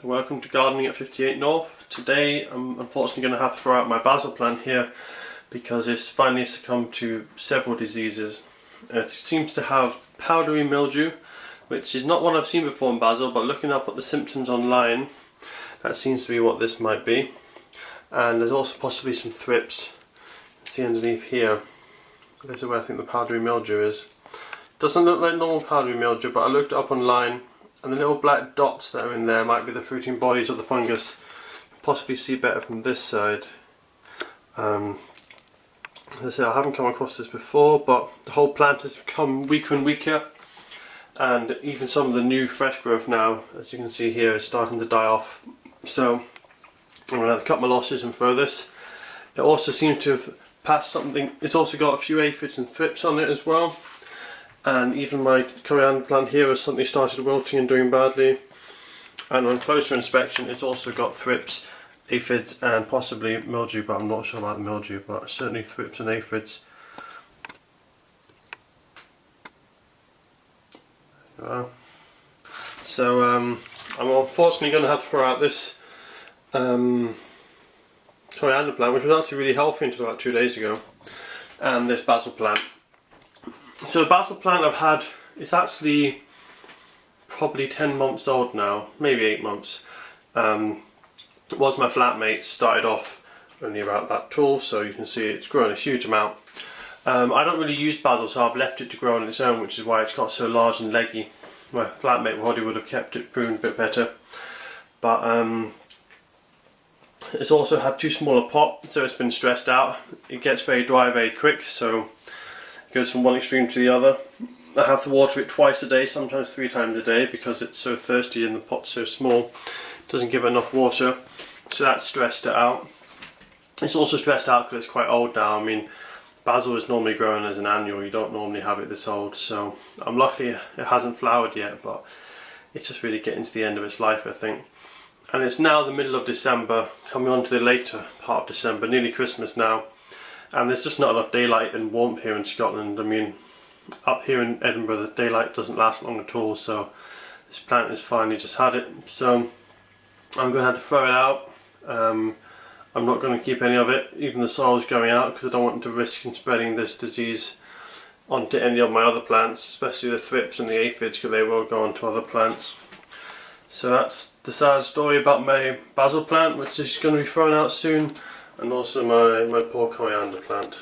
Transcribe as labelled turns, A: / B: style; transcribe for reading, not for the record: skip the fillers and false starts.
A: Welcome to Gardening at 58 North. Today I'm unfortunately going to have to throw out my basil plant here because it's finally succumbed to several diseases. It seems to have powdery mildew, which is not one I've seen before in basil, but looking up at the symptoms online, that seems to be what this might be. And there's also possibly some thrips. See underneath here, this is where I think the powdery mildew is. Doesn't look like normal powdery mildew, but I looked it up online, and the little black dots that are in there might be the fruiting bodies of the fungus. Possibly see better from this side. As I say, I haven't come across this before, but the whole plant has become weaker and weaker, and even some of the new fresh growth now, as you can see here, is starting to die off. So I'm going to cut my losses and throw this. It also seems to have passed something. It's also got a few aphids and thrips on it as well. And even my coriander plant here has suddenly started wilting and doing badly. And on closer inspection, it's also got thrips, aphids, and possibly mildew, but I'm not sure about the mildew, but certainly thrips and aphids. There you are. So I'm unfortunately going to have to throw out this coriander plant, which was actually really healthy until about 2 days ago, and this basil plant. So the basil plant I've had, it's actually probably 10 months old now, maybe 8 months. It was my flatmate, started off only about that tall, so you can see it's grown a huge amount. I don't really use basil, so I've left it to grow on its own, which is why it's got so large and leggy. My flatmate probably would have kept it pruned a bit better. But it's also had too small a pot, so it's been stressed out. It gets very dry very quick, so it goes from one extreme to the other. I have to water it twice a day, sometimes 3 times a day, because it's so thirsty and the pot's so small. It doesn't give enough water, so that's stressed it out. It's also stressed out because it's quite old now. I mean, basil is normally grown as an annual, you don't normally have it this old, so I'm lucky it hasn't flowered yet, but it's just really getting to the end of its life, I think. And it's now the middle of December, coming on to the later part of December, nearly Christmas now. And there's just not enough daylight and warmth here in Scotland. I mean, up here in Edinburgh the daylight doesn't last long at all, so this plant has finally just had it. So I'm going to have to throw it out. I'm not going to keep any of it, even the soil is going out, because I don't want to risk in spreading this disease onto any of my other plants, especially the thrips and the aphids, because they will go onto other plants. So that's the sad story about my basil plant, which is going to be thrown out soon, and also my poor coriander plant.